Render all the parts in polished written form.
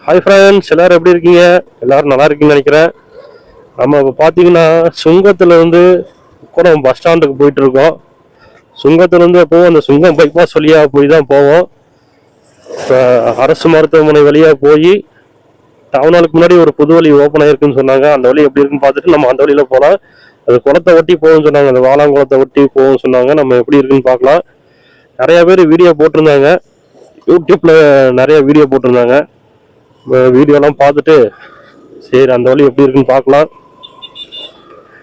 Hi friends, எல்லாரும் எப்படி இருக்கீங்க? எல்லாரும் நல்லா இருக்கீங்கன்னு நினைக்கிறேன். நம்ம இப்போ பார்த்தீங்கன்னா சுங்கத்துலேருந்து குளம் பஸ் ஸ்டாண்டுக்கு போயிட்டு இருக்கோம். சுங்கத்துலேருந்து எப்போவும் அந்த சுங்கம் பைபாஸ் வழியாக போய் தான் போவோம். இப்போ அரசு மருத்துவமனை வழியாக போய் டவுன் ஹாலுக்கு முன்னாடி ஒரு புது வழி ஓப்பன் ஆயிருக்குன்னு சொன்னாங்க. அந்த வழி எப்படி இருக்குன்னு பார்த்துட்டு நம்ம அந்த வழியில் போகலாம். அது குளத்தை ஒட்டி போகும்னு சொன்னாங்க, அந்த வாழாங்குளத்தை ஒட்டி போகும்னு சொன்னாங்க. நம்ம எப்படி இருக்குன்னு பார்க்கலாம். நிறைய பேர் வீடியோ போட்டிருந்தாங்க, யூடியூப்ல நிறைய வீடியோ போட்டிருந்தாங்க. வீடியோலாம் பார்த்துட்டு சரி அந்த வழி எப்படி இருக்குன்னு பார்க்கலாம்.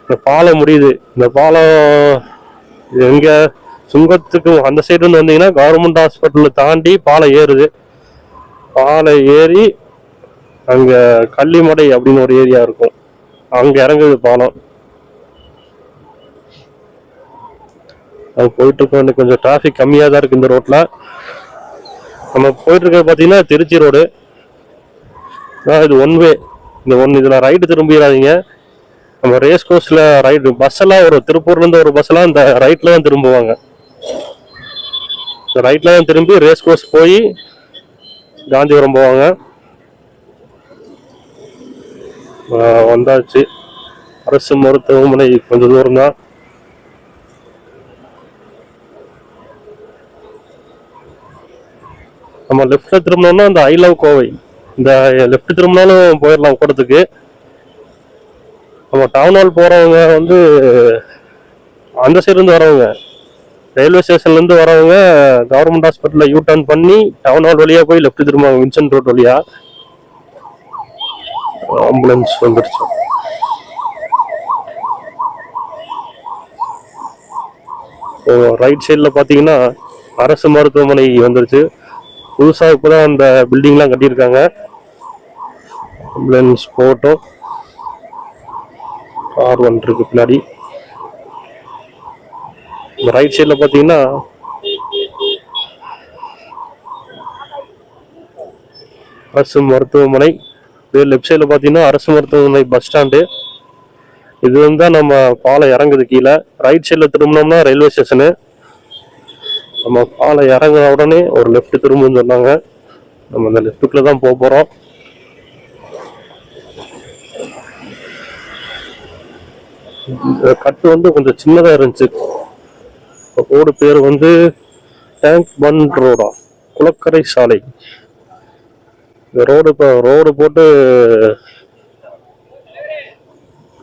இந்த பாலம் முடியுது. இந்த பாலம் எங்க சுங்கத்துக்கு அந்த சைடு இருந்து வந்தீங்கன்னா கவர்மெண்ட் ஹாஸ்பிட்டல் தாண்டி பாலம் ஏறுது. பாலம் ஏறி அங்க கள்ளிமடை அப்படின்னு ஒரு ஏரியா இருக்கும், அங்க இறங்குது பாலம். அது போயிட்டு இருக்கோம். கொஞ்சம் டிராஃபிக் கம்மியாக தான் இருக்கு இந்த ரோட்ல. நம்ம போயிட்டு இருக்க பார்த்தீங்கன்னா திருச்சி ரோடு. இது ஒன் வே. இந்த இதில் ரைட்டு திரும்பிடாதீங்க. நம்ம ரேஸ் கோர்ஸில் ரைட்டு பஸ் எல்லாம் ஒரு திருப்பூர்லேருந்து ஒரு பஸ் எல்லாம் இந்த ரைட்டில் தான் திரும்புவாங்க. ரைட்டில் தான் திரும்பி ரேஸ் கோர்ஸ் போய் காந்திபுரம் போவாங்க. வந்தாச்சு. அரசு மருத்துவமனை கொஞ்சம் தூரம் தான். நம்ம லெஃப்டில் திரும்பினோம்னா அந்த ஐ லவ் கோவை, இந்த லெஃப்ட் திரும்பினாலும் போயிடலாம் கூடத்துக்கு. நம்ம டவுன் ஹால் போகிறவங்க வந்து அந்த சைட்லேருந்து வரவங்க, ரயில்வே ஸ்டேஷன்லேருந்து வரவங்க கவர்மெண்ட் ஹாஸ்பிட்டலில் யூ டர்ன் பண்ணி டவுன் ஹால் வழியாக போய் லெஃப்ட் திரும்புவாங்க, வின்சென்ட் ரோட் வழியாக. ஆம்புலன்ஸ் வந்துடுச்சு. ரைட் சைடில் பார்த்தீங்கன்னா அரசு மருத்துவமனை வந்துருச்சு. புதுசாக இப்போ தான் அந்த பில்டிங்லாம் கட்டியிருக்காங்க. ஆம்புலன்ஸ் போட்டோம். கார் வந்துருக்கு பின்னாடி. இந்த ரைட் சைடில் பார்த்தீங்கன்னா அரசு மருத்துவமனை. லெஃப்ட் சைடில் பார்த்தீங்கன்னா அரசு மருத்துவமனை பஸ் ஸ்டாண்டு. இது வந்து நம்ம பாலம் இறங்குது கீழே. ரைட் சைடில் திரும்பினோம்னா ரயில்வே ஸ்டேஷனு. நம்ம பாலம் இறங்குற உடனே ஒரு லெஃப்ட் திரும்புன்னு சொன்னாங்க. நம்ம அந்த லெஃப்ட்டுக்குள்ள தான் போக போகிறோம். கட்டு வந்து கொஞ்சம் சின்னதாக இருந்துச்சு. ரோடு பேர் வந்து டேங்க் பண்ட் ரோடா, குளக்கரை சாலை. இந்த ரோடு இப்போ ரோடு போட்டு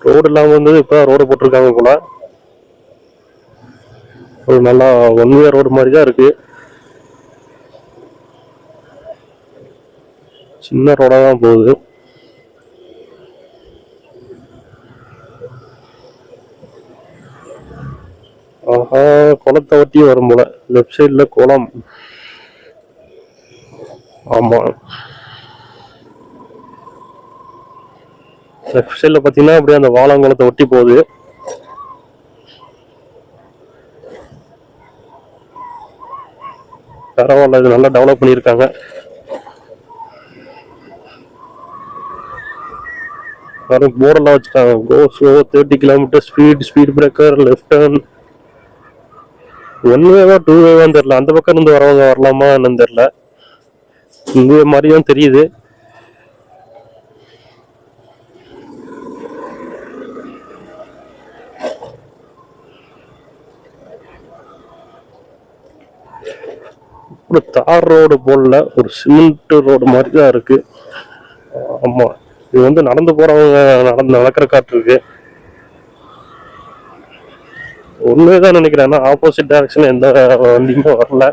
ரோடு இல்லாமல் இருந்தது, இப்போ ரோடு போட்டிருக்காங்க போல. ஒரு நல்லா ஒன் வே ரோடு மாதிரி தான் இருக்கு. சின்ன ரோடாக தான் போகுது. ஆஹா, குளத்தை ஒட்டி வரும் போல. லெஃப்ட் சைடில் குளம். ஆமாம், லெஃப்ட் சைடில் பார்த்தீங்கன்னா அப்படியே அந்த வாழாங்குளத்தை ஒட்டி போகுது. பரவாயில்ல, இது நல்லா டெவலப் பண்ணியிருக்காங்க. போர்டெல்லாம் வச்சுருக்காங்க. Go slow 30 km speed breaker, left turn. One வேவா டூ வேவான்னு தெரியல. அந்த பக்கம் இருந்து வரவங்க வரலாமா என்னன்னு தெரியல. இந்த மாதிரியும் தெரியுது. ஒரு தார் ரோடு போடல, ஒரு சிமெண்ட் ரோடு மாதிரி தான் இருக்கு. ஆமா, இது வந்து நடந்து போறவங்க நடக்கிற காட்டு இருக்கு. ஒண்ணுதான் நினைக்கிறேன், ஆப்போசிட் டைரக்ஷன் எந்த வண்டியுமே வரல.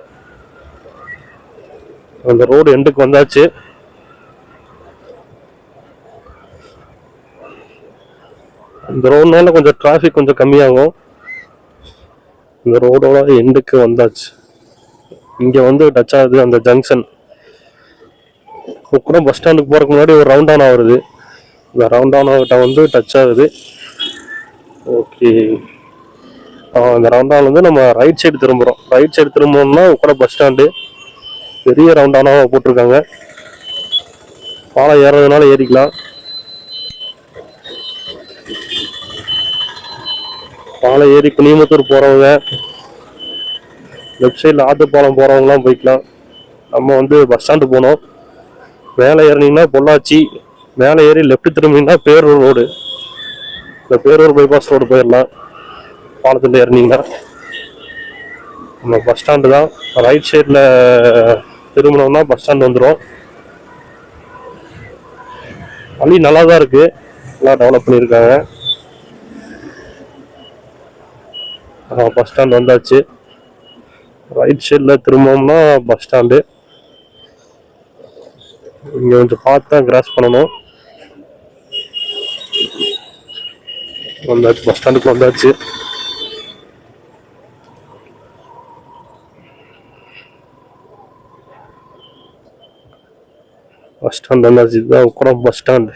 அந்த ரோடு எண்டுக்கு வந்தாச்சு. இந்த ரோடுனால கொஞ்சம் டிராஃபிக் கொஞ்சம் கம்மியாகும். இந்த ரோடோட எண்டுக்கு வந்தாச்சு. இங்க வந்து டச் ஆகுது அந்த ஜங்ஷன். கூட பஸ் ஸ்டாண்டுக்கு போறதுக்கு முன்னாடி ஒரு ரவுண்ட் ஆன் ஆகுது. இந்த ரவுண்ட் ஆன் ஆகிட்ட வந்து டச் ஆகுது. ஓகே, அந்த ரவுண்ட் ஆன் வந்து நம்ம ரைட் சைடு திரும்புறோம். ரைட் சைடு திரும்பணும்னா கூட பஸ் ஸ்டாண்டு பெரிய ரவுண்ட் ஆனாக போட்டிருக்காங்க. பாலம் ஏறதுனால ஏறிக்கலாம். பாலம் ஏறி குனியமுத்தூர் போறவங்க, லெஃப்ட் சைடில் ஆத்துப்பாலம் போகிறவங்களாம் போய்க்கலாம். நம்ம வந்து பஸ் ஸ்டாண்டு போனோம். மேலே ஏறினீங்கன்னா பொள்ளாச்சி, மேலே ஏறி லெஃப்ட் திரும்பினீங்கன்னா பேரூர் ரோடு. இந்த பேரூர் பைபாஸ் ரோடு போயிடலாம். பாலத்தில் ஏறினீங்கன்னா நம்ம பஸ் ஸ்டாண்டு தான். ரைட் சைடில் திரும்பினோம்னா பஸ் ஸ்டாண்ட் வந்துடும். வழி நல்லா தான் இருக்குது, நல்லா டெவலப் பண்ணியிருக்காங்க. பஸ் ஸ்டாண்ட் வந்தாச்சு. ரைட் சைடில் திரும்பினோம்னா பஸ் ஸ்டாண்டு. இங்கே கொஞ்சம் பார்த்து தான் கிராஸ் பண்ணணும். வந்தாச்சு, பஸ் ஸ்டாண்டுக்கு வந்தாச்சு. பஸ் ஸ்டாண்ட் வந்தாச்சு. இதுதான் உக்கடம் பஸ் ஸ்டாண்டு.